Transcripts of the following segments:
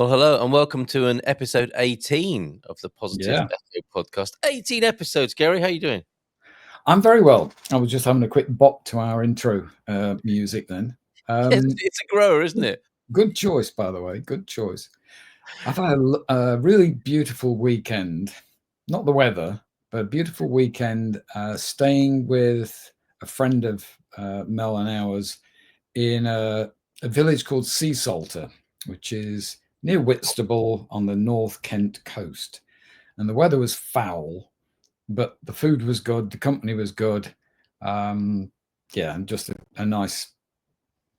Well, hello and welcome to an episode 18 of the Positive Yeah, Echo podcast. 18 episodes, Gary. How you doing? I'm very well. I was just having a quick bop to our intro music then. Yes, Um, it's a grower, isn't it? Good choice, by the way. Good choice. I've had a really beautiful weekend. Not the weather, but a beautiful weekend staying with a friend of Mel and ours in a village called Sea Salter, which is near Whitstable on the North Kent coast. And the weather was foul, but the food was good, the company was good. Yeah, and just a nice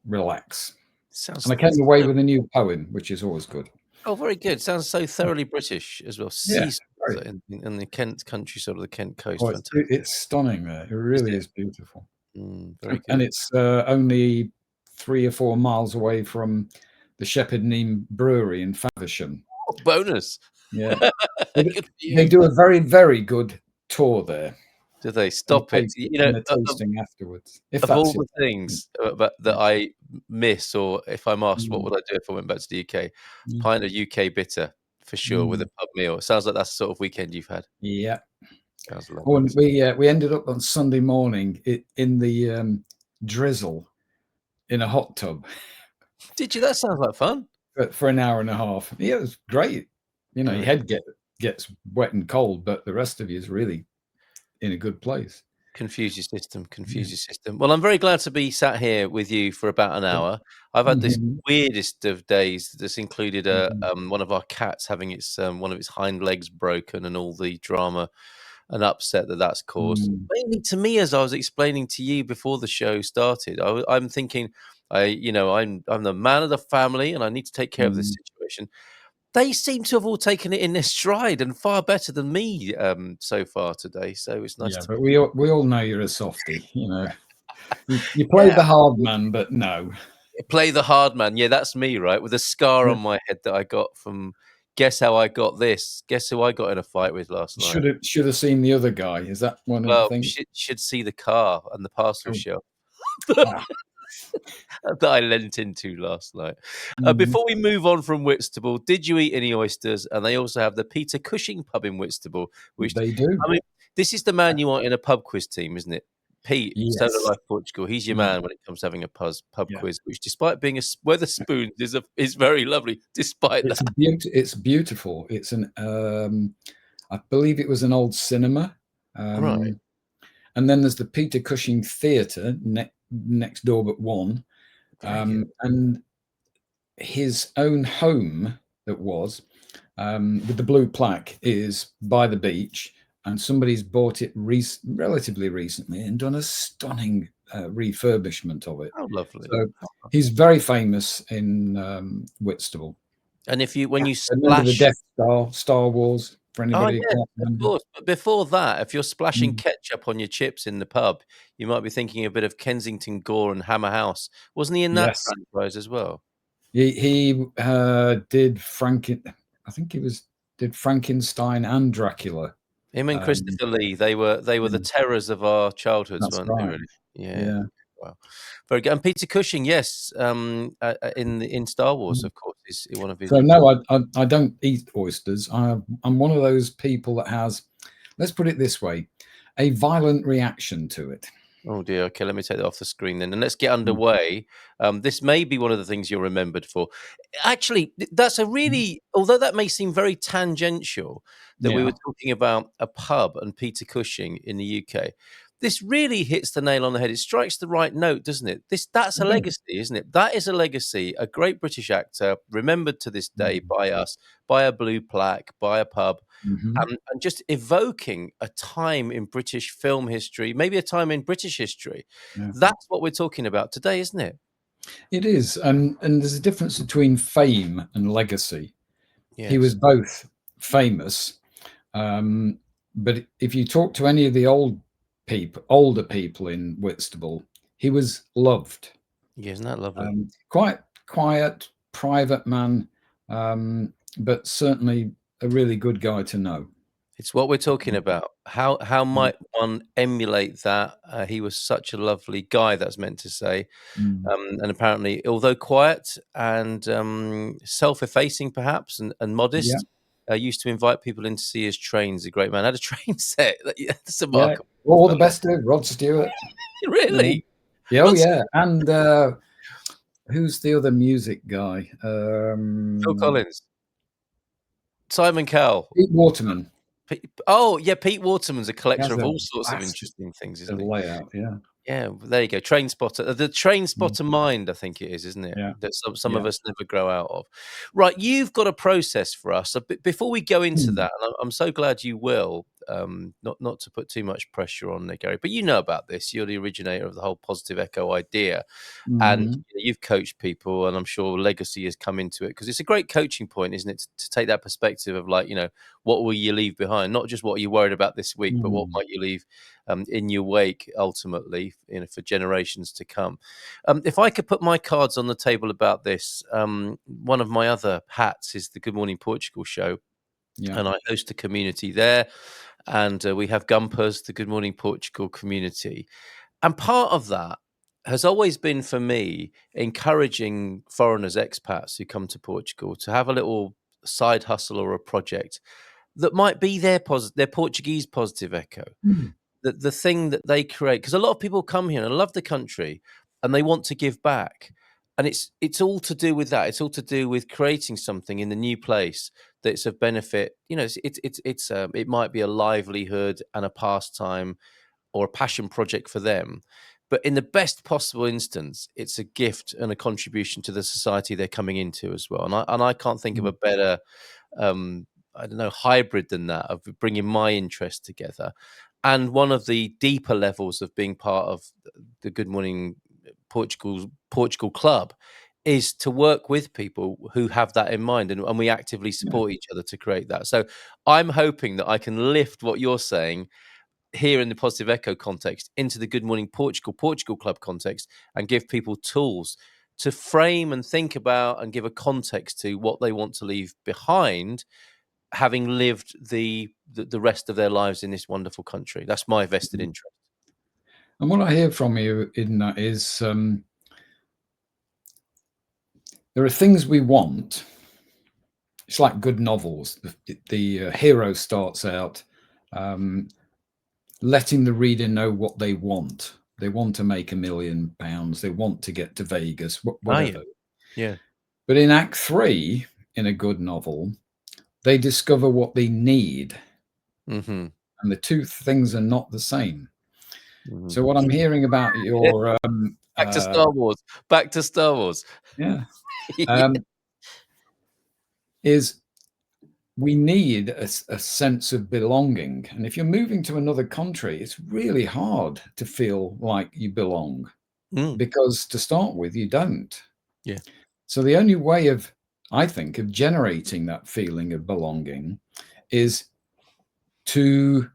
relax. And Sounds I came away with a new poem, which is always good. very good. Sounds so thoroughly British as well. Yeah, Sea great. in the Kent country, sort of the Kent coast. Oh, Fantastic, it's stunning there. It is really it? is beautiful. Very And good. it's only 3 or 4 miles away from the Shepherd Neame Brewery in Faversham. Oh, bonus. Yeah, Good for they you. do a very, very good tour there Do they and stop it? and a tasting afterwards, if Of all that's your the thing. things that I miss, or if I'm asked, what Mm, would I do if I went back to the UK? mm, Pint of UK bitter for sure with mm. a pub meal. Sounds like that's the sort of weekend you've had. Yeah. Sounds Oh, lovely. and we ended up on Sunday morning in the drizzle in a hot tub Did you? That sounds like fun. for an hour and a half. Yeah, it was great. You know, your Very head gets wet and cold, but the rest of you is really in a good place. confuse your system. Yeah. Confuse your system. Well, I'm very glad to be sat here with you for about an hour. I've had this Mhm, weirdest of days. That's included mhm, one of our cats having its one of its hind legs broken, and all the drama and upset that's caused. mm. Mainly to me, as I was explaining to you before the show started, I'm thinking, I'm the man of the family, and I need to take care of this Mm. situation. They seem to have all taken it in their stride and far better than me so far today. So it's nice Yeah, to but we all know you're a softie. You know, you played yeah the hard man, but no, play the hard man. Yeah, that's me, right? With a scar yeah. on my head that I got from. Guess how I got this? Guess who I got in a fight with last night? Should have seen the other guy. Is that one of the Well, things? should see the car and the parcel Oh, shelf ah, that I lent into last night. mm. Before we move on from Whitstable, did you eat any oysters? And they also have the Peter Cushing pub in Whitstable, which, They do. I mean, this is the man you want in a pub quiz team, isn't it? Pete, Solar Yes. Life Portugal. He's your Yeah. man when it comes to having a pub Yeah. quiz, which, despite being Weatherspoons, is very lovely. Despite that, It's beautiful. It's an I believe it was an old cinema. right? Um, and then there's the Peter Cushing Theatre next door but one. Very good. And his own home that was with the blue plaque is by the beach, and somebody's bought it relatively recently and done a stunning refurbishment of it. How lovely. So he's very famous in Whitstable. And when you Remember the splash. Death Star, Star Wars, for Oh, anybody who yeah, can't of remember. course. But before that, if you're splashing Mm, ketchup on your chips in the pub, you might be thinking a bit of Kensington Gore and Hammer House. Wasn't he in that yes. franchise as well? He did I think he was did Frankenstein and Dracula. Him and Um, Christopher Lee, they were the yeah, terrors of our childhoods, that's weren't they, right. really? Yeah. Yeah. Wow. Very good. And Peter Cushing, yes, in Star Wars, Mm. of course, is one of his So no, I don't eat oysters. I'm one of those people that has, let's put it this way, a violent reaction to it. Oh dear. Okay, let me take that off the screen then, and let's get Mm. underway. This may be one of the things you're remembered for. Actually, that's a Mhm. really, although that may seem very tangential, that we were Yeah. talking about a pub and Peter Cushing in the UK. This really hits the nail on the head. It strikes the right note, doesn't it? That's a It does. legacy, isn't it? That is a legacy. A great British actor, remembered to this day Mm. by us, by a blue plaque, by a pub, Mhm. and just evoking a time in British film history, maybe a time in British history. Yeah. That's what we're talking about today, isn't it? It is, and there's a difference between fame and legacy. He was Yes. both famous, um, but if you talk to any of the older people in Whitstable, he was loved. Yeah, isn't that lovely? Quite quiet, private man, but certainly a really good guy to know. It's what we're talking about. How might one emulate that? He was such a lovely guy, that's meant to say. Mm. And apparently, although quiet and self-effacing perhaps and Yeah, modest, used to invite people in to see his trains. A great man. Had a train set. That's yeah. remarkable. All the best to Rod Stewart. You know. Really? Yeah, oh Rod yeah. And who's the other music guy? Phil Collins, Simon Cowell. Pete Waterman. Oh, yeah, Pete Waterman's a He collector has of a all sorts of vast interesting things, isn't he? layout. Yeah. Yeah, well, there you go. Train spotter, the train Mm. spotter mind, I think it is, isn't it? Yeah. That some of Yeah. us never grow out of. Right, you've got a process for us. So before we go into Mm. that, and I'm so glad you will. Not to put too much pressure on there, Gary, but you know about this. You're the originator of the whole positive echo idea, and Mhm. you've coached people, and I'm sure legacy has come into it because it's a great coaching point, isn't it? To take that perspective of like, what will you leave behind? Not just what you're worried about this week, but what Mm. might you leave in your wake ultimately, for generations to come. If I could put my cards on the table about this, one of my other hats is the Good Morning Portugal show, Yeah. and I host a community there. And we have Gumpers, the Good Morning Portugal community. And part of that has always been for me encouraging foreigners, expats who come to Portugal to have a little side hustle or a project that might be their Portuguese positive echo, Mm. the thing that they create, because a lot of people come here and love the country and they want to give back, and it's all to do with that. It's all to do with creating something in the new place that's of benefit. It might be a livelihood and a pastime or a passion project for them, but in the best possible instance, it's a gift and a contribution to the society they're coming into as well. And I can't think of a Mm. better I don't know, hybrid than that, of bringing my interest together. And one of the deeper levels of being part of the Good Morning Portugal Club is to work with people who have that in mind, and we actively Yeah. support each other to create that. So I'm hoping that I can lift what you're saying here in the Positive Echo context into the Good Morning Portugal Club context, and give people tools to frame and think about and give a context to what they want to leave behind, having lived the rest of their lives in this wonderful country. That's my vested Mhm. interest. And what I hear from you in that is there are things we want. It's like good novels. The hero starts out letting the reader know what they want. They want to make £1 million. They want to get to Vegas, Oh, yeah. whatever. Yeah. But in Act 3, in a good novel, they discover what they need. Mm-hmm. And the two things are not the same. Mm-hmm. So what I'm hearing about your Back to Star Wars. Back to Star Wars. yeah Yeah. um, is we need a sense of belonging. And if you're moving to another country, it's really hard to feel like you belong, Mm. because to start with, you don't. Yeah. So the only way of, I think, of generating that feeling of belonging is to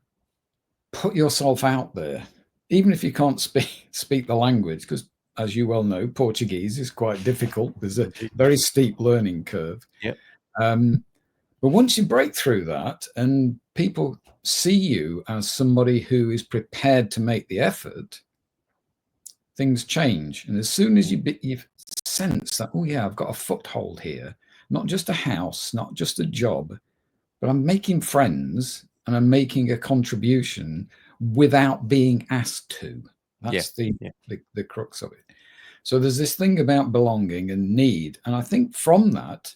put yourself out there, even if you can't speak the language, because as you well know, Portuguese is quite difficult. There's a Indeed. very steep learning curve. Yep. But once you break through that and people see you as somebody who is prepared to make the effort, things change. And as soon as you sense that, oh yeah, I've got a foothold here, not just a house, not just a job, but I'm making friends and I'm making a contribution without being asked to. Yeah. That's the, Yeah. the crux of it. So there's this thing about belonging and need. And I think from that,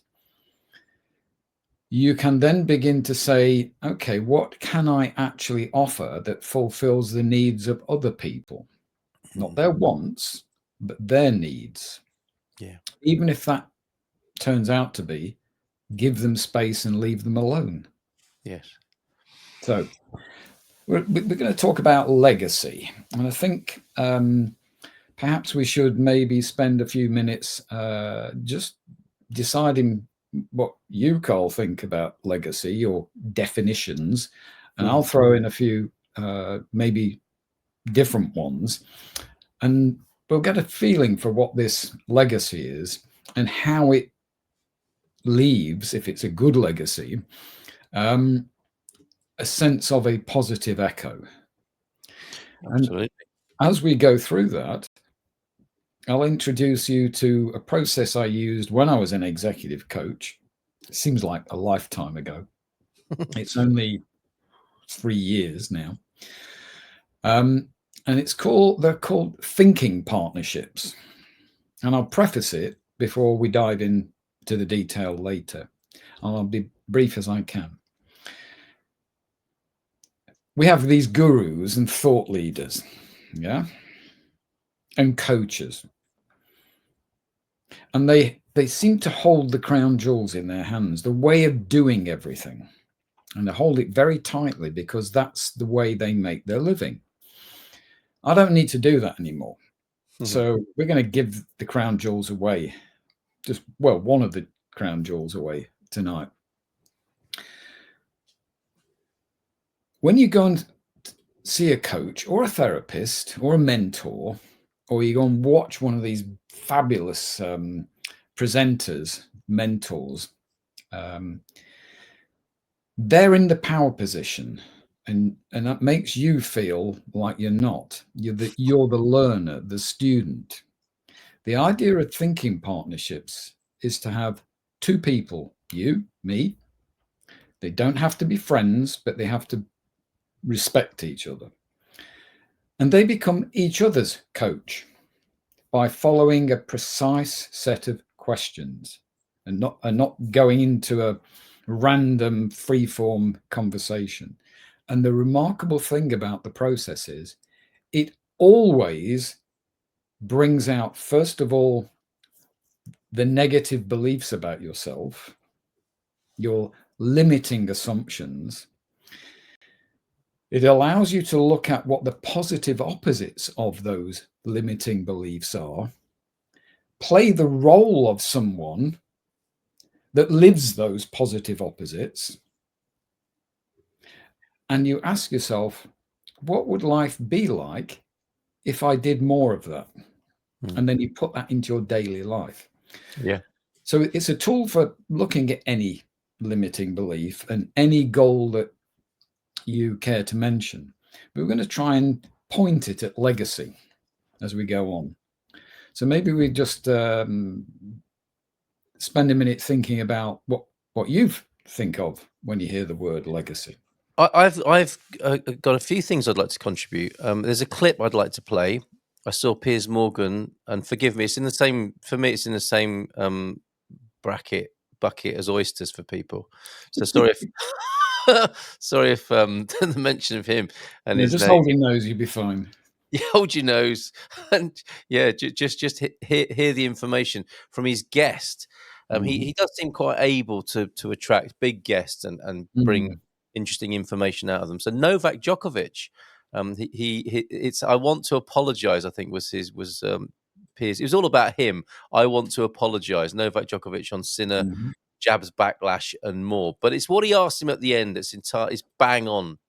you can then begin to say, okay, what can I actually offer that fulfills the needs of other people? Not their wants, but their needs. Yeah. Even if that turns out to be give them space and leave them alone. Yes. So we're going to talk about legacy. And I think perhaps we should maybe spend a few minutes just deciding what you, Carl, think about legacy or definitions. And I'll throw in a few maybe different ones. And we'll get a feeling for what this legacy is and how it leaves, if it's a good legacy, a sense of a positive echo. And Absolutely. as we go through that, I'll introduce you to a process I used when I was an executive coach. It seems like a lifetime ago. It's only 3 years now. And they're called thinking partnerships. And I'll preface it before we dive into the detail later. And I'll be brief as I can. We have these gurus and thought leaders, yeah, and coaches. And they seem to hold the crown jewels in their hands, the way of doing everything. And they hold it very tightly because that's the way they make their living. I don't need to do that anymore. So we're going to give the crown jewels away. One of the crown jewels away tonight. When you go and see a coach or a therapist or a mentor, or you go and watch one of these fabulous presenters, mentors, they're in the power position, and that makes you feel like you're not. You're the learner, the student. The idea of thinking partnerships is to have two people, you, me. They don't have to be friends, but they have to respect each other. And they become each other's coach by following a precise set of questions and not going into a random free-form conversation. And the remarkable thing about the process is it always brings out, first of all, the negative beliefs about yourself, your limiting assumptions. It allows you to look at what the positive opposites of those limiting beliefs are, play the role of someone that lives those positive opposites, and you ask yourself, what would life be like if I did more of that? And then you put that into your daily life. Yeah. So it's a tool for looking at any limiting belief and any goal that you care to mention. But we're going to try and point it at legacy as we go on. So maybe we just spend a minute thinking about what you think of when you hear the word legacy. I've got a few things I'd like to contribute. There's a clip I'd like to play. I saw Piers Morgan, and forgive me, it's in the same for me. It's in the same bucket as oysters for people. So sorry if sorry if the mention of him and Yeah, his just name. hold your nose, you'll be fine. You hold your nose and yeah, just hear the information from his guest. He does seem quite able to attract big guests and bring Mm. interesting information out of them. So Novak Djokovic, it's I want to apologize. I think was Piers. It was all about him. I want to apologize. Novak Djokovic on Sinner, Mhm. jabs, backlash, and more. But it's what he asked him at the end that's is bang on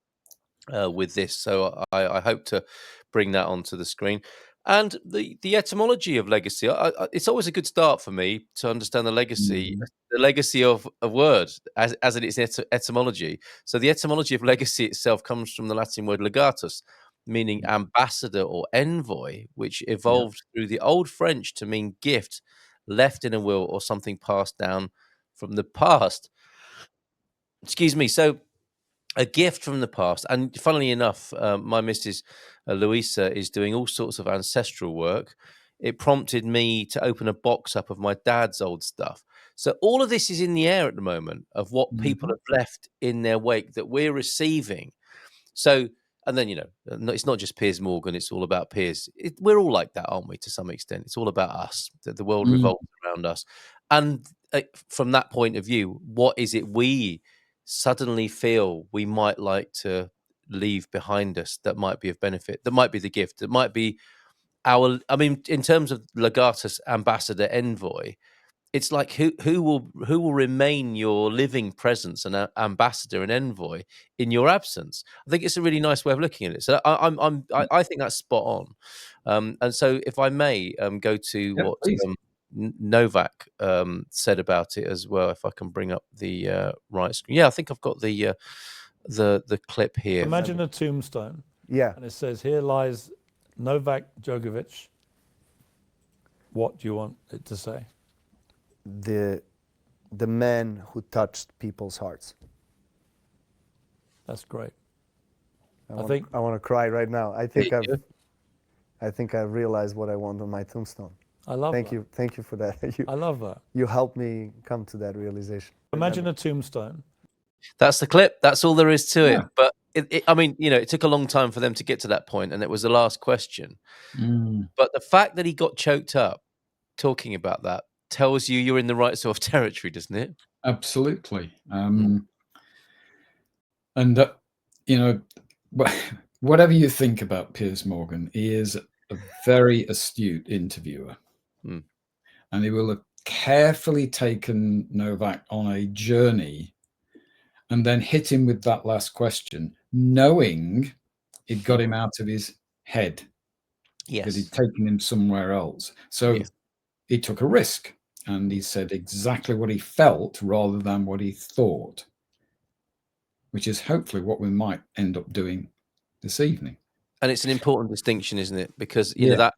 with this. So I hope to bring that onto the screen. And the etymology of legacy, it's always a good start for me to understand Mhm. the legacy of a word as in its etymology. So the etymology of legacy itself comes from the Latin word legatus, meaning ambassador or envoy, which Yeah. evolved through the Old French to mean gift left in a will or something passed down from the past. Excuse me. So a gift from the past. And funnily enough, my Mrs. Louisa is doing all sorts of ancestral work. It prompted me to open a box up of my dad's old stuff. So all of this is in the air at the moment of what people Mhm. have left in their wake that we're receiving. So, and then, it's not just Piers Morgan, it's all about Piers. We're all like that, aren't we, to some extent? It's all about us, that the world Mm. revolves around us. And from that point of view, what is it we suddenly feel we might like to leave behind us that might be of benefit, that might be the gift, that might be I mean, in terms of legatus ambassador envoy, it's like who will remain your living presence and ambassador and envoy in your absence. I think it's a really nice way of looking at it. So I think that's spot on. And so if I may go to Yeah, what please. Novak said about it as well, if I can bring up the right screen. Yeah, I think I've got the the clip here. Imagine a tombstone. Yeah. And it says, "Here lies Novak Djokovic." What do you want it to say? The man who touched people's hearts. That's great. I want to cry right now. I think I've realized what I want on my tombstone. I love that. Thank you for that. I love that. You helped me come to that realization. Imagine a tombstone. That's the clip. That's all there is to it. Yeah. But I mean, it took a long time for them to get to that point, and it was the last question. But the fact that he got choked up talking about that tells you you're in the right sort of territory, doesn't it? Absolutely. And whatever you think about Piers Morgan, he is a very astute interviewer, and he will have carefully taken Novak on a journey and then hit him with that last question, knowing it got him out of his head. Yes. Because he'd taken him somewhere else. So he took a risk, and he said exactly what he felt rather than what he thought, which is hopefully what we might end up doing this evening. And it's an important distinction, isn't it? Because that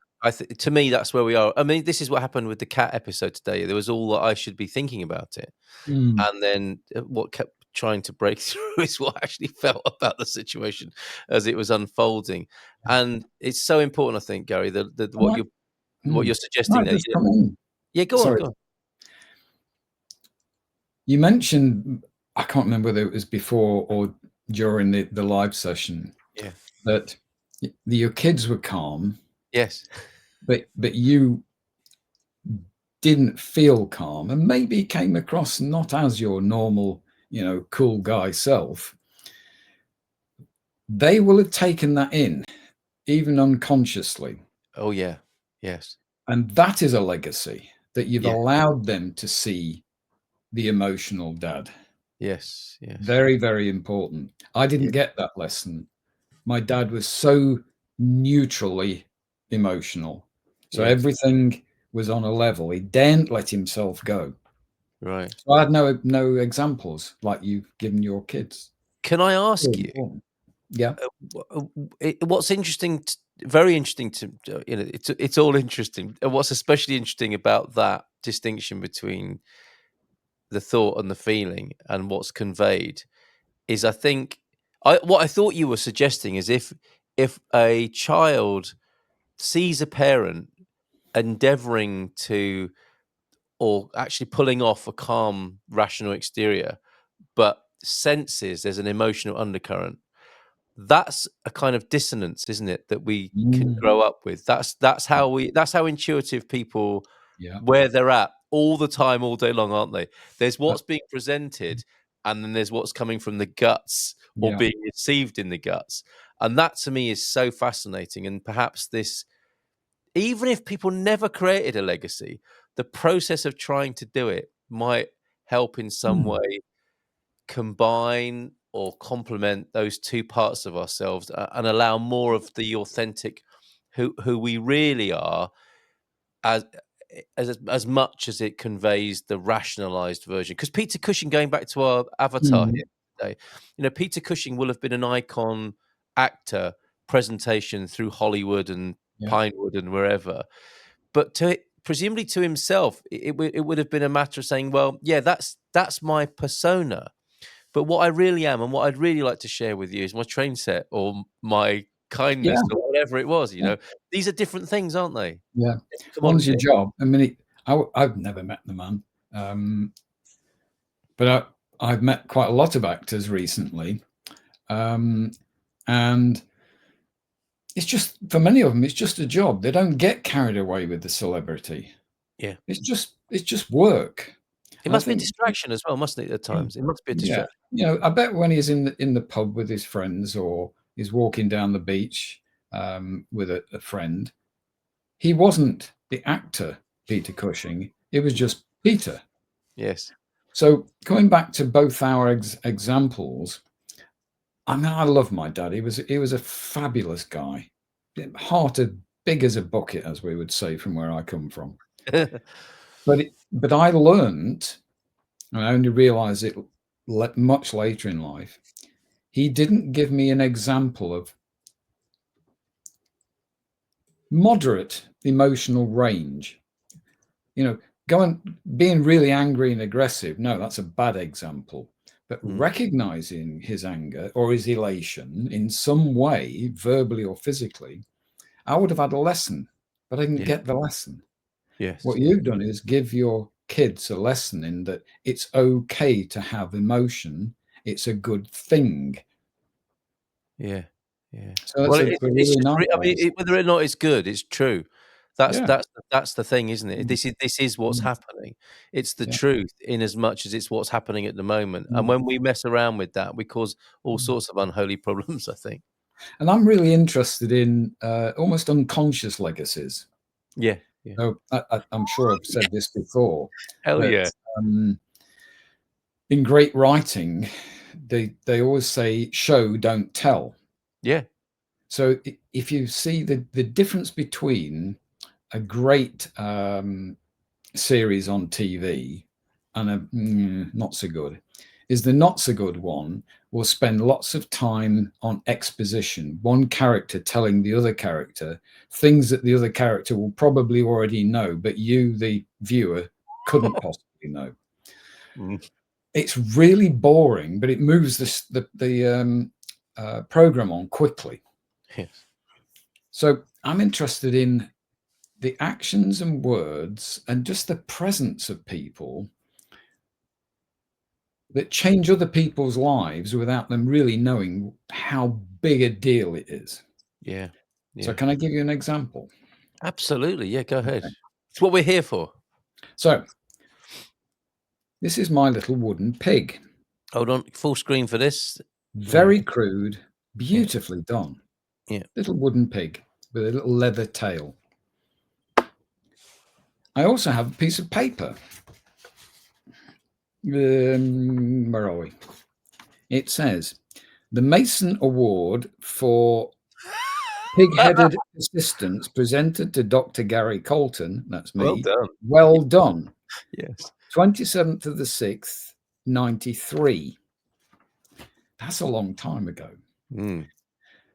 to me, that's where we are. I mean, this is what happened with the cat episode today. There was all that I should be thinking about it, and then what kept trying to break through is what I actually felt about the situation as it was unfolding. And it's so important, I think, Gary, what you're suggesting there. Yeah, go on. You mentioned, I can't remember whether it was before or during the live session, that your kids were calm. Yes. But you didn't feel calm, and maybe came across not as your normal, cool guy self. They will have taken that in, even unconsciously. Oh, yeah. Yes. And that is a legacy, that you've allowed them to see the emotional dad. Yes. Yes. Very, very important. I didn't get that lesson. My dad was so neutrally emotional. So everything was on a level. He daren't let himself go. Right. So I had no examples like you've given your kids. Can I ask you? Yeah. What's interesting, very interesting to it's all interesting. And what's especially interesting about that distinction between the thought and the feeling and what's conveyed is, I think, what I thought you were suggesting is if a child sees a parent endeavoring to, or actually pulling off a calm, rational exterior, but senses there's an emotional undercurrent, that's a kind of dissonance, isn't it, that we can grow up with. That's how intuitive people, where they're at all the time, all day long, aren't they? There's what's being presented, and then there's what's coming from the guts or being received in the guts. And that to me is so fascinating. And perhaps this, even if people never created a legacy, the process of trying to do it might help in some way combine or complement those two parts of ourselves and allow more of the authentic who we really are, as much as it conveys the rationalized version. Because Peter Cushing, going back to our avatar here today, Peter Cushing will have been an icon actor presentation through Hollywood and Pinewood and wherever, but presumably to himself, it would have been a matter of saying, well, yeah, that's my persona. But what I really am, and what I'd really like to share with you, is my train set or my kindness or whatever it was. These are different things, aren't they? Yeah. One's your job. I mean, I've never met the man, but I've met quite a lot of actors recently, and it's just, for many of them, it's just a job. They don't get carried away with the celebrity. Yeah, it's just work. It must be a distraction as well, mustn't it? At times, it must be a distraction. Yeah. I bet when he's in the pub with his friends, or he's walking down the beach with a friend, he wasn't the actor Peter Cushing. It was just Peter. Yes. So going back to both our examples, I mean, I love my dad. He was a fabulous guy, heart as big as a bucket, as we would say from where I come from. But I learned, and I only realized it much later in life, he didn't give me an example of moderate emotional range. You know, being really angry and aggressive. No, that's a bad example. But recognizing his anger or his elation in some way, verbally or physically, I would have had a lesson, but I didn't get the lesson. Yes. What you've done is give your kids a lesson in that it's okay to have emotion. It's a good thing. Yeah. Yeah. So Well, that's a really nice I mean, whether or not it's good, it's true. That's Yeah. that's the thing, isn't it? This is what's happening. It's the truth in as much as it's what's happening at the moment. And when we mess around with that, we cause all sorts of unholy problems, I think. And I'm really interested in almost unconscious legacies. Yeah. Yeah. So I'm sure I've said this before. Hell but, yeah. In great writing, they always say, show, don't tell. Yeah. So if you see the difference between a great series on TV and a not so good, is the not so good one will spend lots of time on exposition, one character telling the other character things that the other character will probably already know, but you, the viewer, couldn't possibly know. It's really boring, but it moves the program on quickly. Yes. So I'm interested in the actions and words and just the presence of people that change other people's lives without them really knowing how big a deal it is. Yeah. Yeah. So can I give you an example? Absolutely. Yeah, go ahead. It's what we're here for. So this is my little wooden pig. Hold on, full screen for this. Very crude, beautifully done. Yeah. Little wooden pig with a little leather tail. I also have a piece of paper. Where are we? It says, the Mason Award for pig-headed assistance presented to Dr. Gary Colton, that's me. Well done. Well done. Yes. 27th of the 6th, 93. That's a long time ago.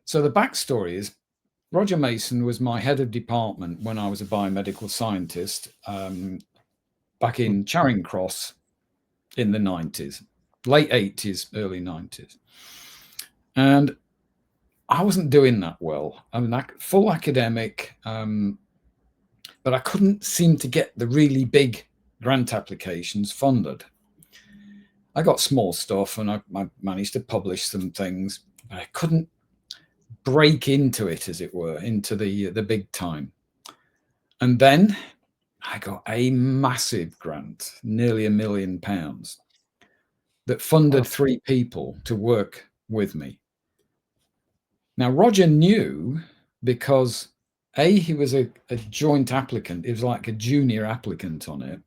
So the backstory is Roger Mason was my head of department when I was a biomedical scientist back in Charing Cross in the 90s, late 80s, early 90s. And I wasn't doing that well. I'm a full academic, but I couldn't seem to get the really big grant applications funded. I got small stuff and I managed to publish some things, but I couldn't break into it, as it were, into the big time. And then I got a massive grant, nearly £1 million, that funded 3 people to work with me. Now, Roger knew because he was a joint applicant. He was like a junior applicant on it,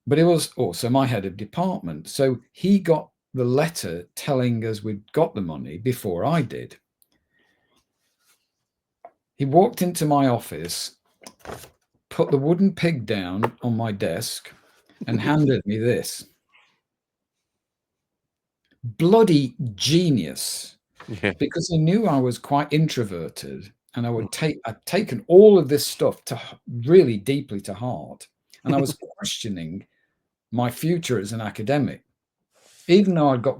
but he was also my head of department. So he got the letter telling us we'd got the money before I did. He walked into my office, put the wooden pig down on my desk and handed me this. Bloody genius. Yeah. Because he knew I was quite introverted and I'd taken all of this stuff to really deeply to heart. And I was questioning my future as an academic. Even though I'd got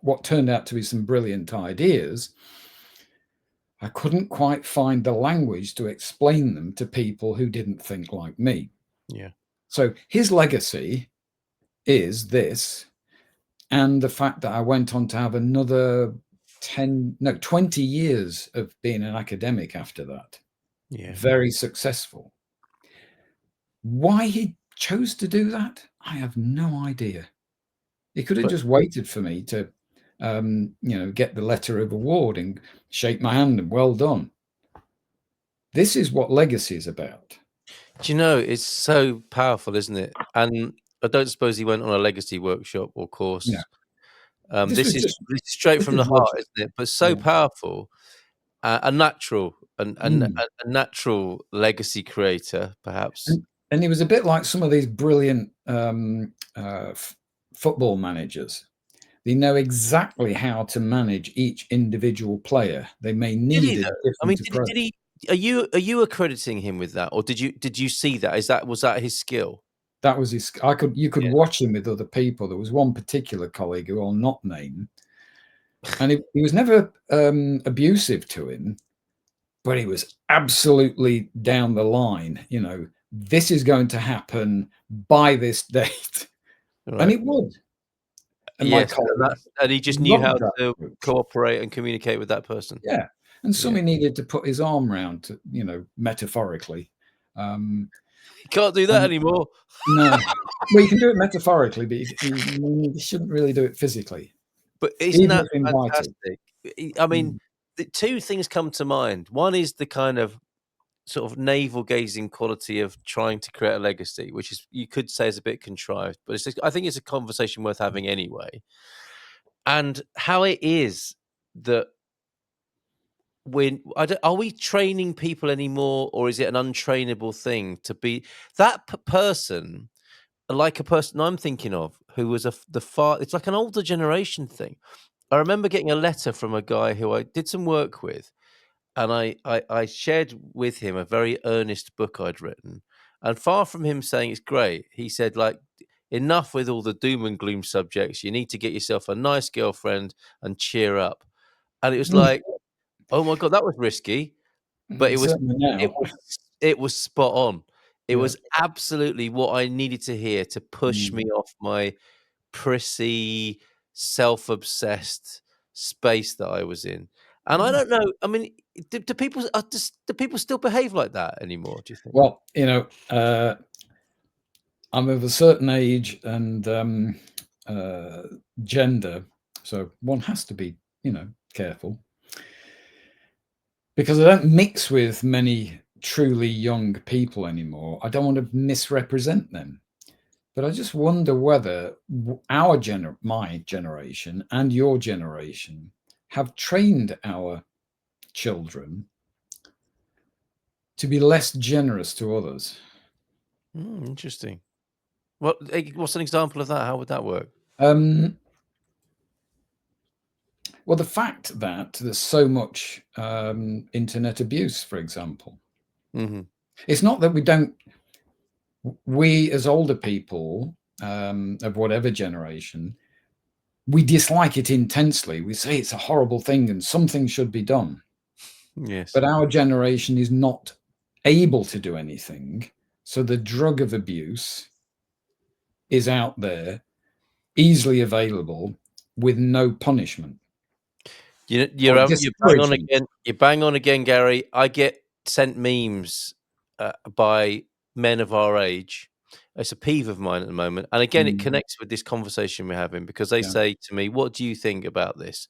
what turned out to be some brilliant ideas, I couldn't quite find the language to explain them to people who didn't think like me. Yeah. So his legacy is this, and the fact that I went on to have another 20 years of being an academic after that. Yeah. Very successful. Why he chose to do that, I have no idea. He could have just waited for me to get the letter of award and shake my hand and well done. This is what legacy is about. Do you know, it's so powerful, isn't it? And I don't suppose he went on a legacy workshop or course. Yeah. This is straight from the heart, isn't it? But so powerful, a natural a natural legacy creator, perhaps. And he was a bit like some of these brilliant football managers. They know exactly how to manage each individual player. They may Did need he a though? I mean, different approach. did he? Are you accrediting him with that, or did you see that? Was that his skill? That was his. You could watch him with other people. There was one particular colleague who I'll not name, and he was never abusive to him, but he was absolutely down the line. You know, this is going to happen by this date, Right. and it would. And my colleague, and he just knew how loved that to approach. cooperate and communicate with that person. Yeah, and somebody needed to put his arm round, to, you know, metaphorically. You can't do that anymore. No, well, you can do it metaphorically, but you shouldn't really do it physically. But isn't Even that if invited. fantastic? I mean, the two things come to mind. One is the kind of sort of navel gazing quality of trying to create a legacy, which is you could say is a bit contrived, but I think it's a conversation worth having anyway. And how it is that are we training people anymore, or is it an untrainable thing to be that person? Like a person I'm thinking of who was it's like an older generation thing. I remember getting a letter from a guy who I did some work with, and I shared with him a very earnest book I'd written. And far from him saying it's great, he said, like, enough with all the doom and gloom subjects. You need to get yourself a nice girlfriend and cheer up. And it was like, oh my God, that was risky. But Certainly now. it was spot on. It was absolutely what I needed to hear to push me off my prissy, self-obsessed space that I was in. And I don't know. I mean, do people still behave like that anymore? Do you think? Well, you know, I'm of a certain age and gender, so one has to be, you know, careful, because I don't mix with many truly young people anymore. I don't want to misrepresent them. But I just wonder whether my generation and your generation have trained our children to be less generous to others. Interesting. What's an example of that? How would that work? Well, the fact that there's so much internet abuse, for example, it's not that we as older people of whatever generation, we dislike it intensely. We say it's a horrible thing and something should be done. Yes. But our generation is not able to do anything. So the drug of abuse is out there, easily available, with no punishment. You're bang on again. You bang on again, Gary. I get sent memes by men of our age. It's a peeve of mine at the moment. And again, it connects with this conversation we're having, because they say to me, what do you think about this?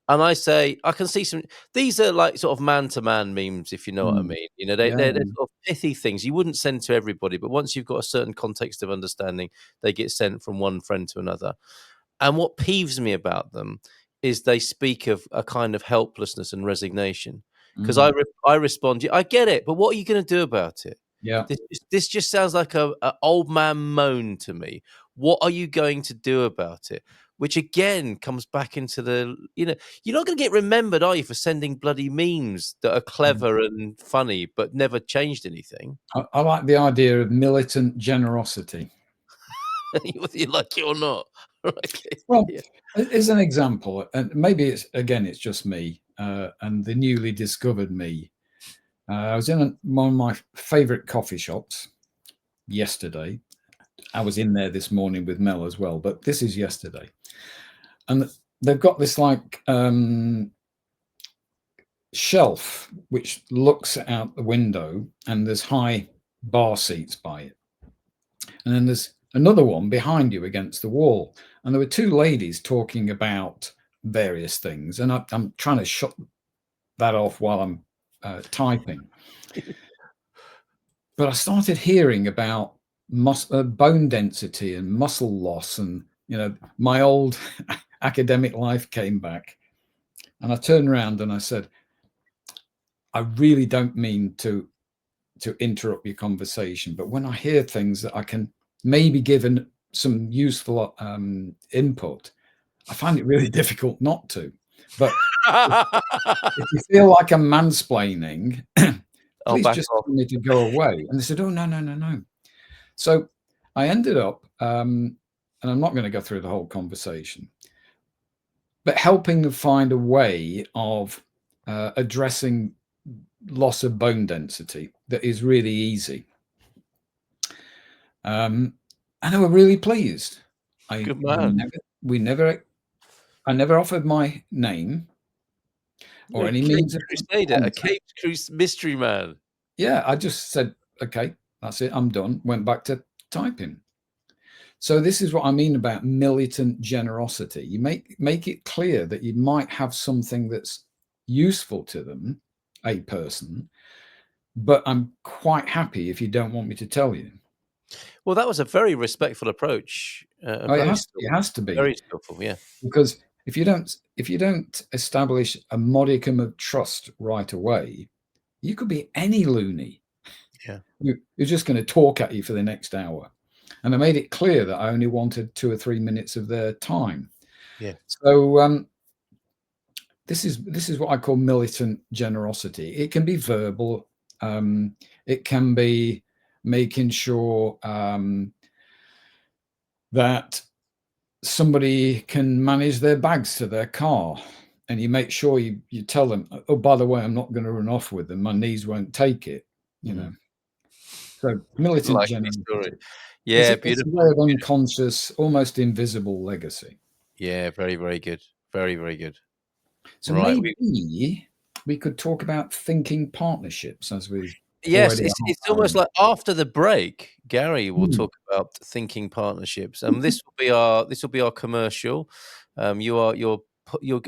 And I say, I can see these are like sort of man-to-man memes, if you know what I mean. You know, they're sort of pithy things you wouldn't send to everybody, but once you've got a certain context of understanding, they get sent from one friend to another. And what peeves me about them is they speak of a kind of helplessness and resignation. Because I respond, I get it, but what are you going to do about it? Yeah. This just sounds like a old man moan to me. What are you going to do about it? Which again comes back into you're not going to get remembered, are you, for sending bloody memes that are clever and funny, but never changed anything? I like the idea of militant generosity. Whether you like it or not. Okay. Well, as an example, and maybe it's just me and the newly discovered me. I was in one of my favorite coffee shops yesterday. I was in there this morning with Mel as well, but this is yesterday. And they've got this like shelf which looks out the window, and there's high bar seats by it. And then there's another one behind you against the wall. And there were two ladies talking about various things. And I'm trying to shut that off while I'm typing. But I started hearing about bone density and muscle loss. And, you know, my old academic life came back. And I turned around and I said, I really don't mean to interrupt your conversation, but when I hear things that I can maybe give some useful input, I find it really difficult not to. But if you feel like I'm mansplaining, please just tell me to go away. And they said, oh, no, no, no, no. So I ended up, and I'm not going to go through the whole conversation, but helping them find a way of addressing loss of bone density that is really easy. And they were really pleased. Good man. I never offered my name or any means of Crusader, a Capes Cruise mystery man. Yeah, I just said, okay, that's it. I'm done. Went back to typing. So this is what I mean about militant generosity. You make it clear that you might have something that's useful to them, a person, but I'm quite happy if you don't want me to tell you. Well, that was a very respectful approach. It has to be very skillful, yeah. Because if you don't establish a modicum of trust right away, you could be any loony. Yeah, you're just going to talk at you for the next hour. And I made it clear that I only wanted 2 or 3 minutes of their time. Yeah. So this is what I call militant generosity. It can be verbal. It can be making sure that somebody can manage their bags to their car, and you make sure you tell them, oh, by the way, I'm not going to run off with them. My knees won't take it. You know. So militant generosity. Yeah, it's a way of unconscious, almost invisible legacy. Yeah, very, very good. Very, very good. So maybe we could talk about thinking partnerships as we. Yes, it's almost like after the break, Gary will talk about thinking partnerships. This will be our commercial. You're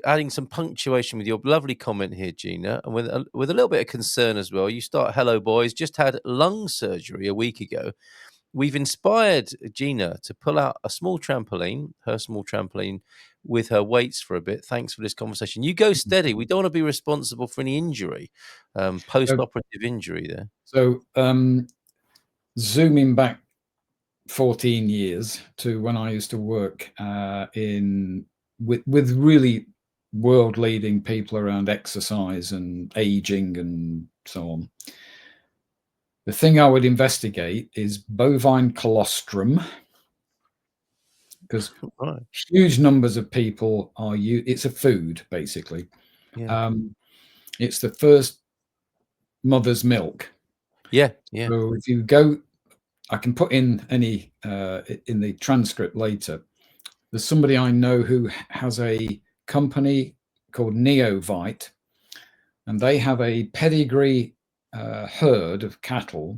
adding some punctuation with your lovely comment here, Gina, and with a little bit of concern as well. You start, hello boys, just had lung surgery a week ago. We've inspired Gina to pull out her small trampoline, with her weights for a bit. Thanks for this conversation. You go steady. We don't want to be responsible for any injury, post-operative injury there. So zooming back 14 years to when I used to work with really world-leading people around exercise and aging and so on. The thing I would investigate is bovine colostrum, because huge numbers of people are it's a food basically. Yeah. It's the first mother's milk. Yeah, yeah. So if you go, I can put in any in the transcript later. There's somebody I know who has a company called Neovite, and they have a pedigree herd of cattle,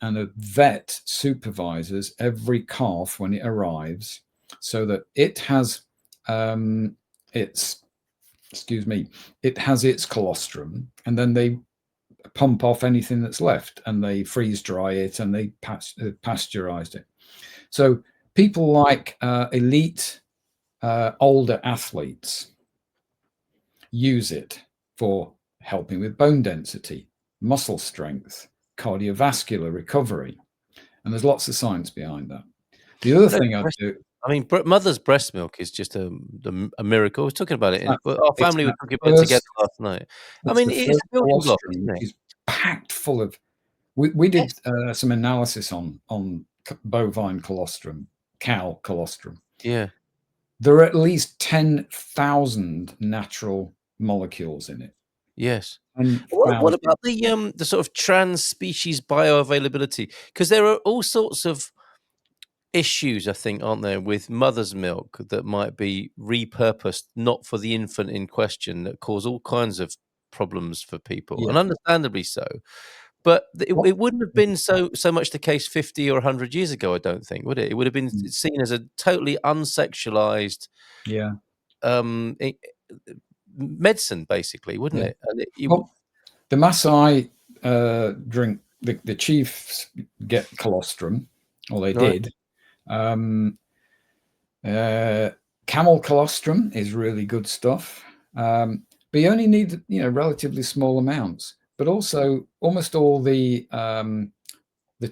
and a vet supervises every calf when it arrives, so that it has its colostrum, and then they pump off anything that's left, and they freeze dry it, and they pasteurized it. So people like elite older athletes use it for helping with bone density, muscle strength, cardiovascular recovery, and there's lots of science behind that. The other thing I do, I mean, mother's breast milk is just a miracle. I was talking about it. Our family were talking about it together last night. I mean, it's a building block, isn't it? It's packed full of. We did some analysis on bovine colostrum, cow colostrum. Yeah, there are at least 10,000 natural molecules in it. Yes. And what about the sort of trans species bioavailability? Because there are all sorts of issues, I think, aren't there, with mother's milk that might be repurposed not for the infant in question, that cause all kinds of problems for people, and understandably so. But it wouldn't have been so much the case 50 or 100 years ago, I don't think, would it? It would have been seen as a totally unsexualized medicine, basically, wouldn't it? And the Maasai drink, the chiefs get colostrum, or they did. Camel colostrum is really good stuff, but you only need relatively small amounts. But also, almost all the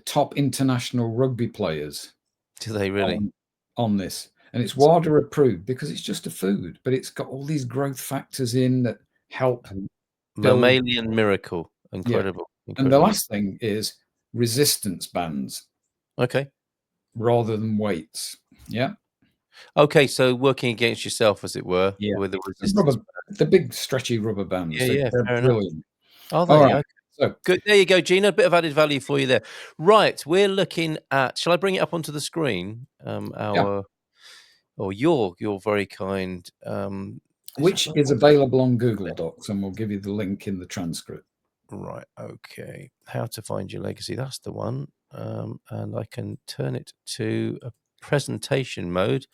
top international rugby players, do they really on this? And it's WADA approved because it's just a food, but it's got all these growth factors in that help build. Mammalian miracle. Incredible. And the Incredible. last thing is resistance bands Okay. rather than weights. Yeah. Okay, so working against yourself, as it were, Yeah. with the resistance. The big stretchy rubber bands. Yeah, They're fair brilliant. enough. Are they? All right. Okay. So Good. There you go, Gina. A bit of added value for you there. Right. We're looking at. Shall I bring it up onto the screen? You're very kind. Which is available on Google Docs, and we'll give you the link in the transcript. Right. Okay. How to find your legacy. That's the one. And I can turn it to a presentation mode.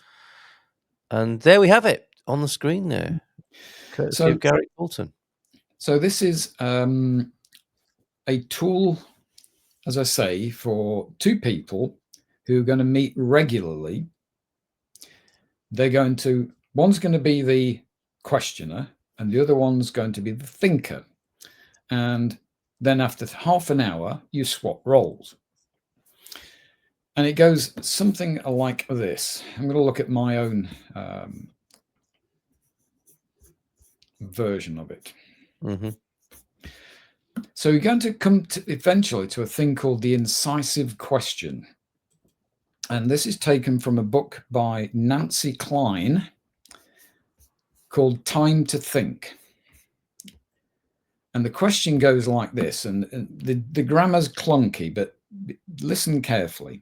And there we have it on the screen there. Courtesy of Gary Bolton. So this is a tool, as I say, for two people who are going to meet regularly. One's going to be the questioner and the other one's going to be the thinker. And then after half an hour, you swap roles. And it goes something like this. I'm going to look at my own version of it. Mm-hmm. So you're going to come eventually to a thing called the incisive question. And this is taken from a book by Nancy Kline called Time to Think. And the question goes like this, and the grammar's clunky, but listen carefully.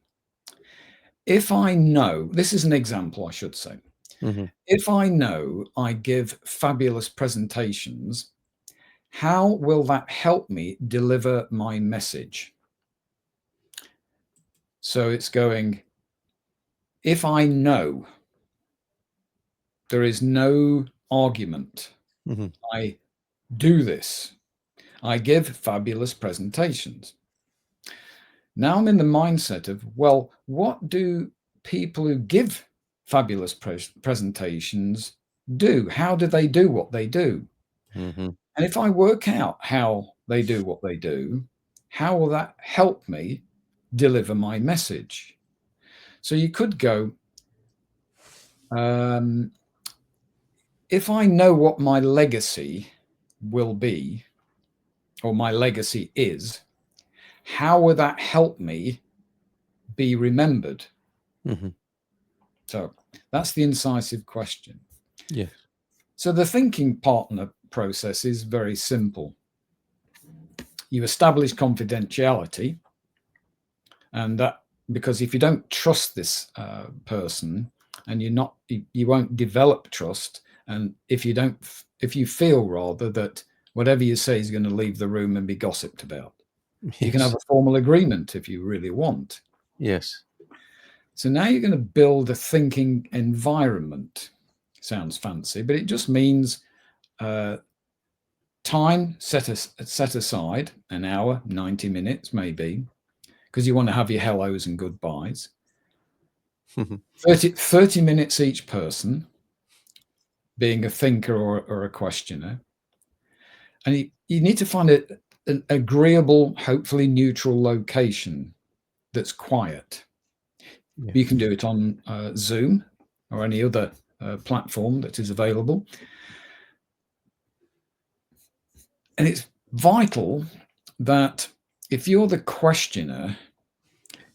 If I know, this is an example, I should say. Mm-hmm. If I know I give fabulous presentations, how will that help me deliver my message? So it's going, if I know, there is no argument. Mm-hmm. I do this. I give fabulous presentations. Now I'm in the mindset of, well, what do people who give fabulous presentations do? How do they do what they do? Mm-hmm. And if I work out how they do what they do, how will that help me deliver my message? So you could go, if I know what my legacy will be, or my legacy is, how will that help me be remembered? Mm-hmm. So that's the incisive question. Yes. So the thinking partner process is very simple. You establish confidentiality, and that, because if you don't trust this person, and you won't develop trust, and if you feel rather that whatever you say is going to leave the room and be gossiped about, Yes. you can have a formal agreement if you really want. Yes. So now you're going to build a thinking environment. Sounds fancy, but it just means time set aside, an hour, 90 minutes maybe, because you want to have your hellos and goodbyes. 30 minutes each person, being a thinker or a questioner. And you need to find an agreeable, hopefully neutral location that's quiet. Yeah. You can do it on Zoom or any other platform that is available. And it's vital that if you're the questioner,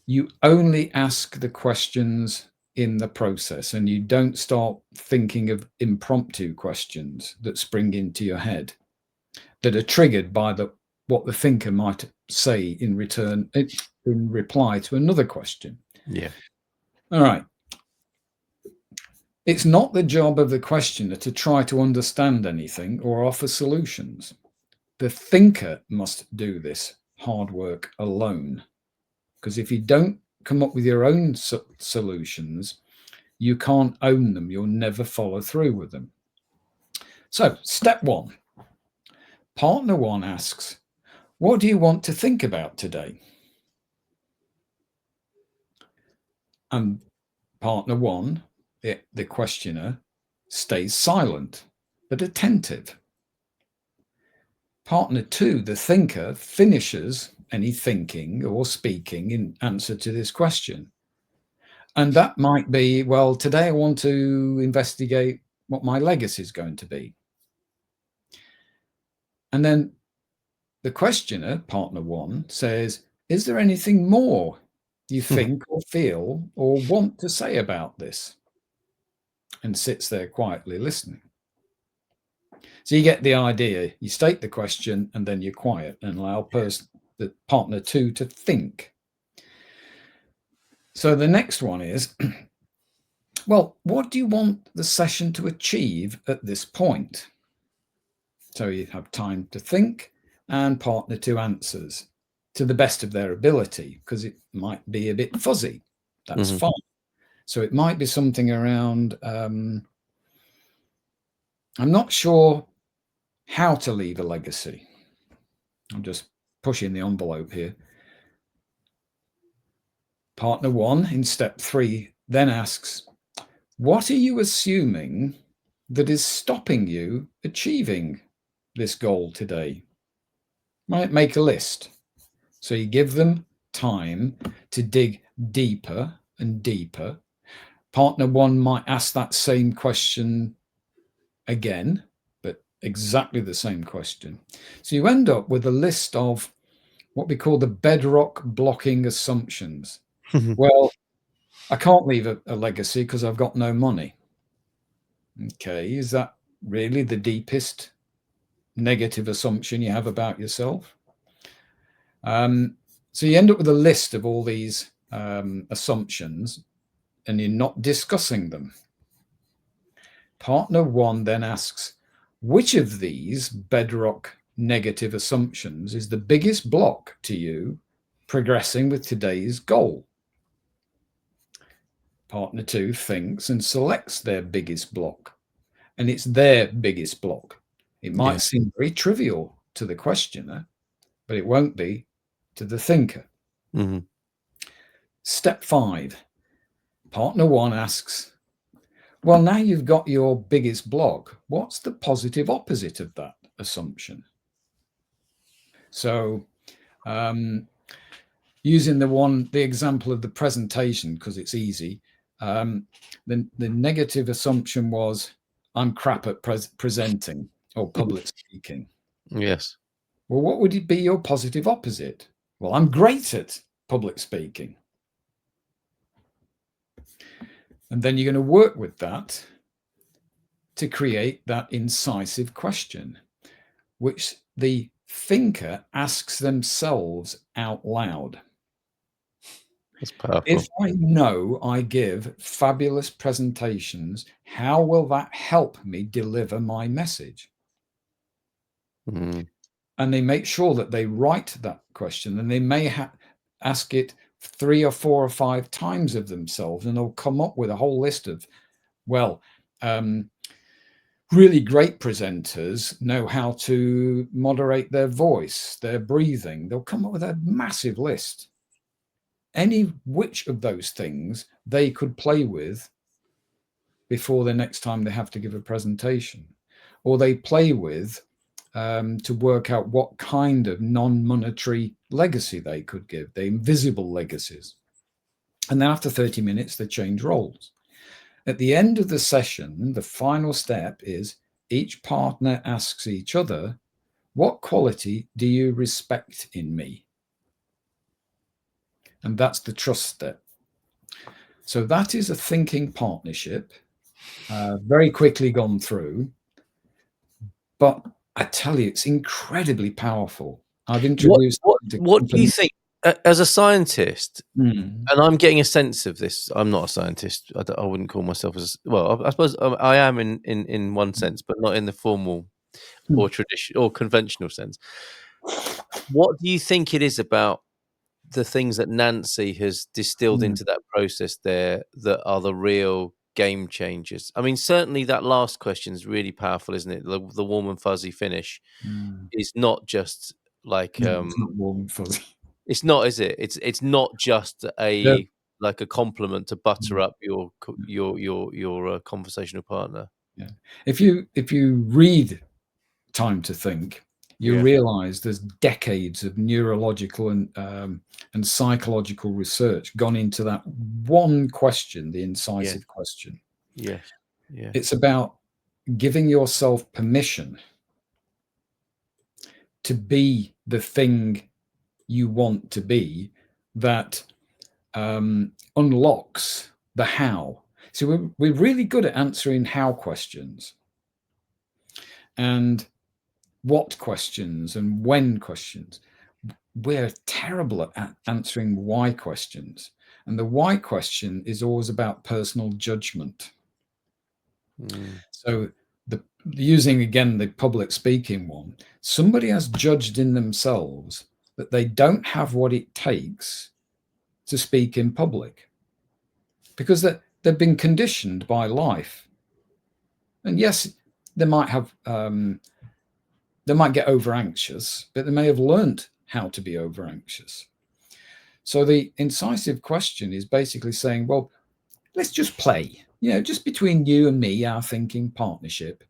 you only ask the questions in the process, and you don't start thinking of impromptu questions that spring into your head that are triggered by what the thinker might say in reply to another question. Yeah. All right. It's not the job of the questioner to try to understand anything or offer solutions. The thinker must do this hard work alone. Because if you don't come up with your own solutions, you can't own them. You'll never follow through with them. So, step one. Partner one asks, what do you want to think about today? And partner one, the questioner, stays silent but attentive. Partner two, the thinker, finishes any thinking or speaking in answer to this question. And that might be, well, today I want to investigate what my legacy is going to be. And then the questioner, partner one, says, is there anything more you think or feel or want to say about this? And sits there quietly listening. So you get the idea. You state the question and then you're quiet and allow the partner two to think. So the next one is, well, what do you want the session to achieve at this point? So you have time to think, and partner two answers to the best of their ability, because it might be a bit fuzzy. That's fine. So it might be something around, I'm not sure how to leave a legacy. I'm just pushing the envelope here. Partner one in step 3 then asks, what are you assuming that is stopping you achieving this goal today? Might make a list. So you give them time to dig deeper and deeper. Partner one might ask that same question again, but exactly the same question. So you end up with a list of what we call the bedrock blocking assumptions. Well, I can't leave a legacy because I've got no money. Okay, is that really the deepest negative assumption you have about yourself? So you end up with a list of all these assumptions and you're not discussing them. Partner one then asks, which of these bedrock negative assumptions is the biggest block to you progressing with today's goal? Partner two thinks and selects their biggest block, and it's their biggest block. It might seem very trivial to the questioner, but it won't be to the thinker. Step 5, partner one asks, well, now you've got your biggest block, what's the positive opposite of that assumption? So using the example of the presentation, because it's easy, the negative assumption was, I'm crap at presenting or public speaking. Yes. Well, what would it be your positive opposite? Well, I'm great at public speaking. And then you're going to work with that to create that incisive question, which the thinker asks themselves out loud. That's powerful. If I know I give fabulous presentations, how will that help me deliver my message? And they make sure that they write that question, and they may ask it 3 or 4 or 5 times of themselves, and they'll come up with a whole list of, well, really great presenters know how to moderate their voice, their breathing. They'll come up with a massive list. Any which of those things they could play with before the next time they have to give a presentation, or they play with to work out what kind of non-monetary legacy they could give, the invisible legacies. And then after 30 minutes, they change roles. At the end of the session, the final step is each partner asks each other, what quality do you respect in me? And that's the trust step. So that is a thinking partnership, very quickly gone through. But I tell you, it's incredibly powerful. I've introduced. What do you think, as a scientist, and I'm getting a sense of this? I'm not a scientist. I wouldn't call myself as well. I suppose I am in one sense, but not in the formal or traditional or conventional sense. What do you think it is about the things that Nancy has distilled into that process there that are the real game changers? I mean, certainly that last question is really powerful, isn't it? The warm and fuzzy finish is not just like it's not warm and fuzzy. It's not, is it? It's not just a compliment to butter up your conversational partner. Yeah. If you read Time to Think, you Yeah. realize there's decades of neurological and psychological research gone into that one question, the incisive question. Yes. Yeah. It's about giving yourself permission to be the thing you want to be that unlocks the how. So we're really good at answering how questions and what questions and when questions. We're terrible at answering why questions. And the why question is always about personal judgment. So using again the public speaking one, somebody has judged in themselves that they don't have what it takes to speak in public because they've been conditioned by life. And yes, they might have they might get over anxious, but they may have learnt how to be over anxious. So the incisive question is basically saying, well, let's just play, just between you and me, our thinking partnership,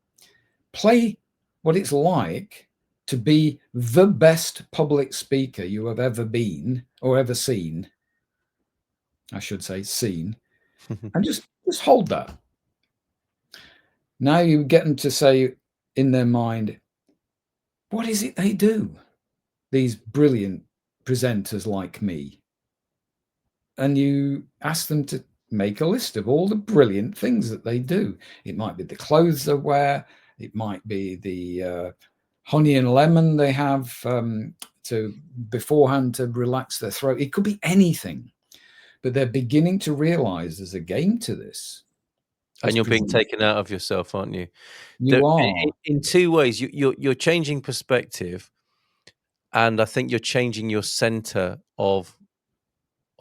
play what it's like to be the best public speaker you have ever been or ever seen. I should say seen, and just hold that. Now you get them to say in their mind, what is it they do? These brilliant presenters like me. And you ask them to make a list of all the brilliant things that they do. It might be the clothes they wear. It might be the honey and lemon they have to beforehand to relax their throat. It could be anything, but they're beginning to realize there's a game to this. And you're being taken out of yourself, aren't you? You are. In two ways. You're changing perspective, and I think you're changing your center of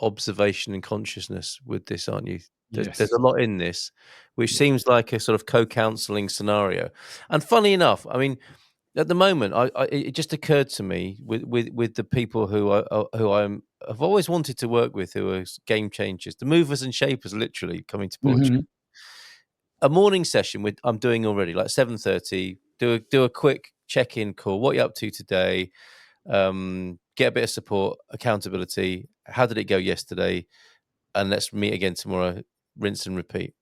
observation and consciousness with this, aren't you? There's a lot in this, which seems like a sort of co-counseling scenario. And funny enough, I mean, at the moment, it just occurred to me with the people who I've always wanted to work with, who are game changers, the movers and shapers, literally coming to Portugal. A morning session I'm doing already, like 7:30. Do a quick check-in call. What are you up to today? Get a bit of support, accountability. How did it go yesterday? And let's meet again tomorrow. Rinse and repeat.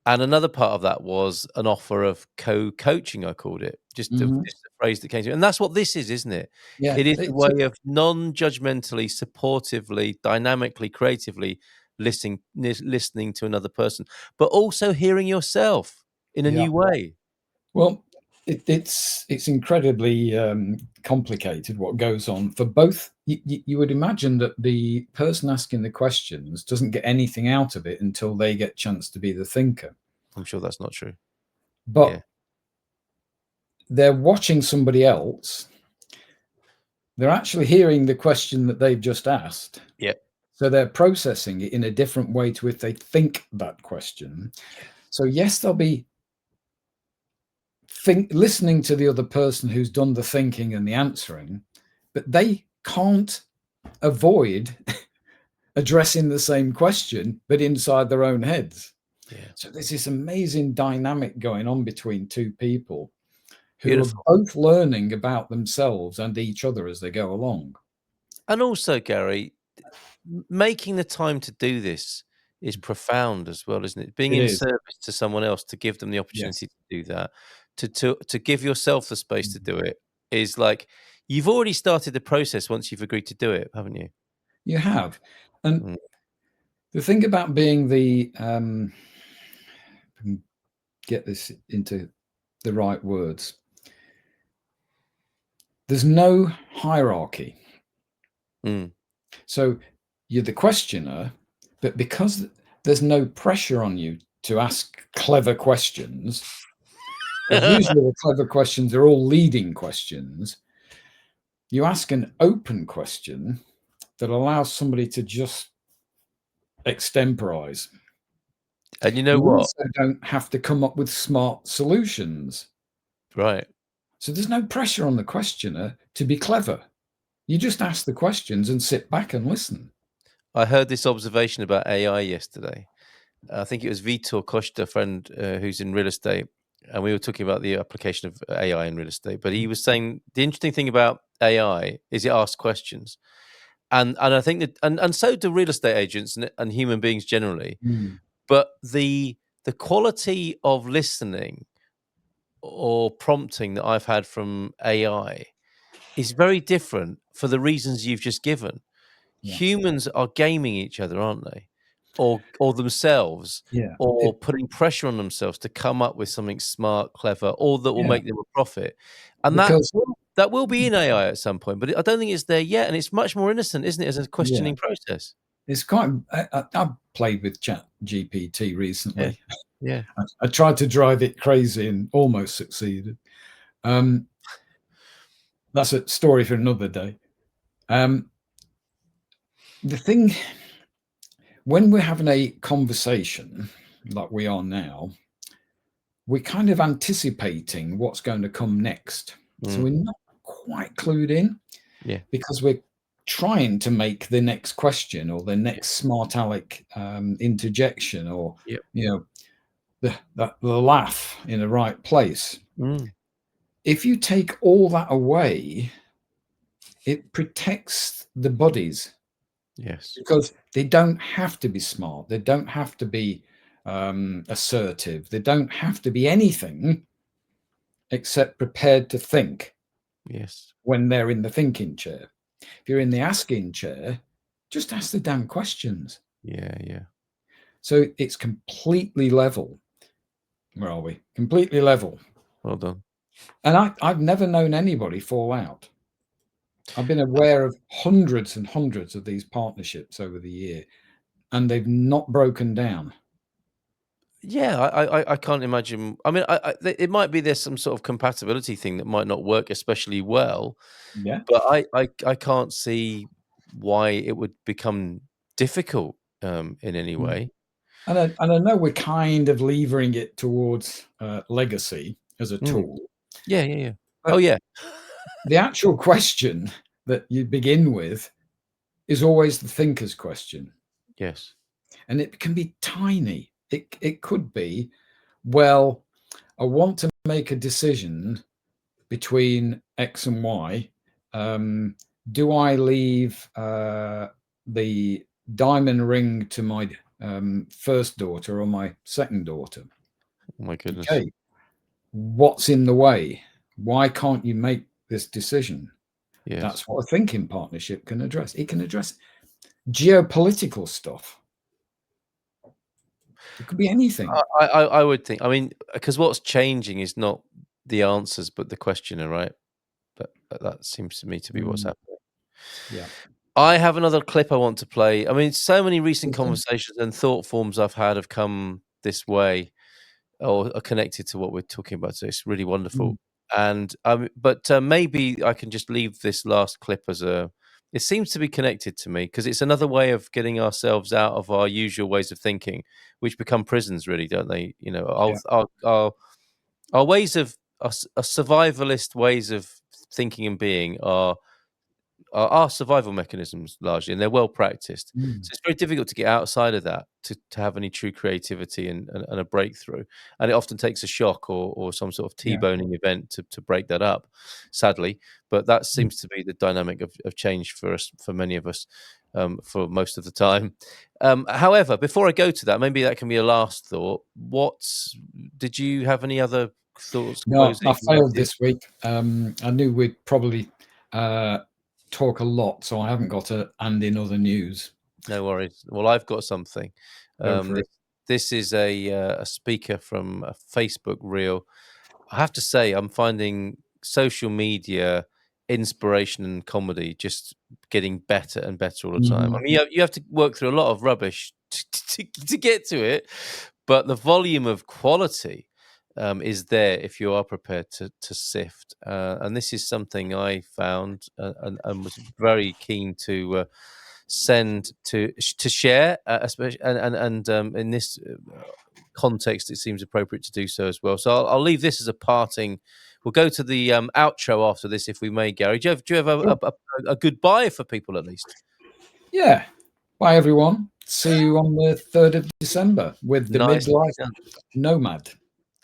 And another part of that was an offer of co-coaching, I called it, just a phrase that came to me. And that's what this is, isn't it? Yeah, it is a way of non-judgmentally, supportively, dynamically, creatively listening to another person, but also hearing yourself in a new way. Well, it's incredibly complicated what goes on for both. You would imagine that the person asking the questions doesn't get anything out of it until they get a chance to be the thinker. I'm sure that's not true. But they're watching somebody else. They're actually hearing the question that they've just asked. Yeah. So they're processing it in a different way to if they think that question. So yes, they'll be listening to the other person who's done the thinking and the answering, but they can't avoid addressing the same question, but inside their own heads. So there's this amazing dynamic going on between two people who are both learning about themselves and each other as they go along. And also, Gary, making the time to do this is profound as well, isn't it? Being in service to someone else, to give them the opportunity to do that, to give yourself the space to do it, is like you've already started the process once you've agreed to do it, haven't you? You have. And the thing about being the get this into the right words, there's no hierarchy. So you're the questioner, but because there's no pressure on you to ask clever questions, usually the clever questions are all leading questions. You ask an open question that allows somebody to just extemporize. And you know what? Also don't have to come up with smart solutions. Right. So there's no pressure on the questioner to be clever. You just ask the questions and sit back and listen. I heard this observation about AI yesterday. I think it was Vitor Costa, a friend who's in real estate. and we were talking about the application of AI in real estate. But he was saying the interesting thing about AI is it asks questions, and I think that and so do real estate agents and human beings generally. But the quality of listening or prompting that I've had from AI is very different for the reasons you've just given. Yeah. Humans are gaming each other, aren't they? Or themselves, Yeah. or putting pressure on themselves to come up with something smart, clever, or that will make them a profit. And Because that will be in AI at some point, but I don't think it's there yet. And it's much more innocent, isn't it, as a questioning process? it's quite. I've played with Chat GPT recently. Yeah. I tried to drive it crazy and almost succeeded. That's a story for another day. The thing, when we're having a conversation like we are now, we're kind of anticipating what's going to come next. So we're not quite clued in, because we're trying to make the next question or the next smart aleck interjection, or the laugh in the right place. If you take all that away, it protects the buddies. Yes. Because they don't have to be smart. They don't have to be assertive. They don't have to be anything except prepared to think. Yes. When they're in the thinking chair. If you're in the asking chair, just ask the damn questions. Yeah. So it's completely level. Where are we? Completely level. Well done. And I've never known anybody fall out. I've been aware of hundreds and hundreds of these partnerships over the year, and they've not broken down. Yeah, I can't imagine. I mean, it might be there's some sort of compatibility thing that might not work especially well. Yeah. But I can't see why it would become difficult in any way. And I know we're kind of levering it towards legacy as a tool. Yeah. But the actual question that you begin with is always the thinker's question. Yes. And it can be tiny. It could be, well, I want to make a decision between X and Y. Do I leave the diamond ring to my first daughter or my second daughter? Oh my goodness. Okay. What's in the way? Why can't you make this decision? Yes. That's what a thinking partnership can address. It can address geopolitical stuff. It could be anything. I would think. I mean, because what's changing is not the answers, but the questioner, right? That seems to me to be what's happening. Yeah. I have another clip I want to play. I mean, so many recent conversations and thought forms I've had have come this way, or are connected to what we're talking about. So it's really wonderful. And but maybe I can just leave this last clip as it seems to be connected to me, because it's another way of getting ourselves out of our usual ways of thinking, which become prisons, really, don't they? You know, our ways of our survivalist ways of thinking and being are survival mechanisms largely, and they're well practiced. So it's very difficult to get outside of that to have any true creativity and a breakthrough. And it often takes a shock or some sort of T-boning event to break that up, sadly. But that seems to be the dynamic of change for us, for many of us, for most of the time. However, before I go to that, maybe that can be a last thought. Did you have any other thoughts? No, I failed this week. I knew we'd probably talk a lot, so I haven't got to and in other news. No worries. Well, I've got something. This is a speaker from a Facebook reel. I have to say, I'm finding social media inspiration and comedy just getting better and better all the time. I mean, you have to work through a lot of rubbish to get to it, but the volume of quality is there if you are prepared to sift. And this is something I found and was very keen to send to share, especially and in this context, it seems appropriate to do so as well. So I'll leave this as a parting. We'll go to the outro after this, if we may, Gary. Do you have a goodbye for people at least? Yeah. Bye, everyone. See you on the 3rd of December with the Midlife Nomad.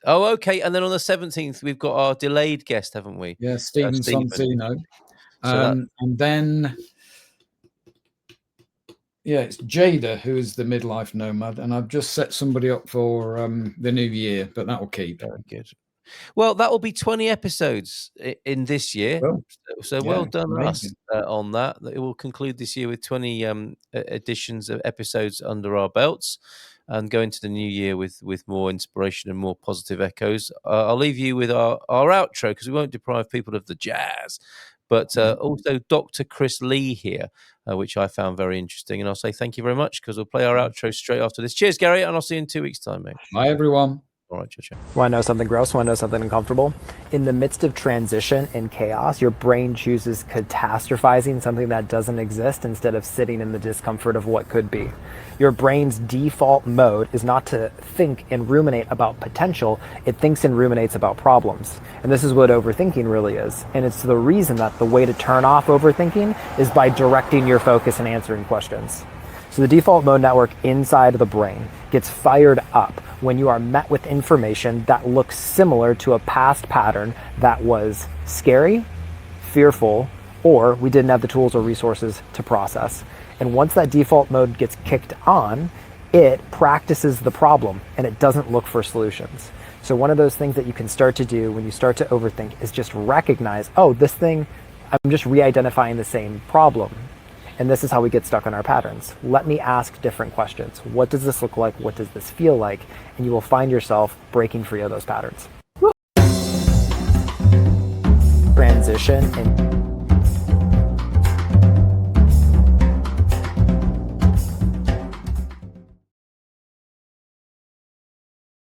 Oh, okay. And then on the 17th, we've got our delayed guest, haven't we? Yeah, Stephen Stephen. Sonsino. So and then, yeah, it's Jada who is the midlife nomad, and I've just set somebody up for the new year, but that will keep. very good. Well, that will be 20 episodes in this year. Well, so well yeah, done amazing. us on that. It will conclude this year with 20 editions of episodes under our belts, and go into the new year with more inspiration and more positive echoes. I'll leave you with our outro, because we won't deprive people of the jazz. But also Dr. Chris Lee here, which I found very interesting. And I'll say thank you very much, because we'll play our outro straight after this. Cheers, Gary, and I'll see you in 2 weeks' time, mate. Bye, everyone. All right, ciao. Want to know something gross? Want to know something uncomfortable? In the midst of transition and chaos, your brain chooses catastrophizing something that doesn't exist instead of sitting in the discomfort of what could be. Your brain's default mode is not to think and ruminate about potential, it thinks and ruminates about problems. And this is what overthinking really is. And it's the reason that the way to turn off overthinking is by directing your focus and answering questions. So the default mode network inside of the brain gets fired up when you are met with information that looks similar to a past pattern that was scary, fearful, or we didn't have the tools or resources to process. And once that default mode gets kicked on, it practices the problem and it doesn't look for solutions. So one of those things that you can start to do when you start to overthink is just recognize, oh, this thing, I'm just re-identifying the same problem. And this is how we get stuck on our patterns. Let me ask different questions. What does this look like? What does this feel like? And you will find yourself breaking free of those patterns. Transition and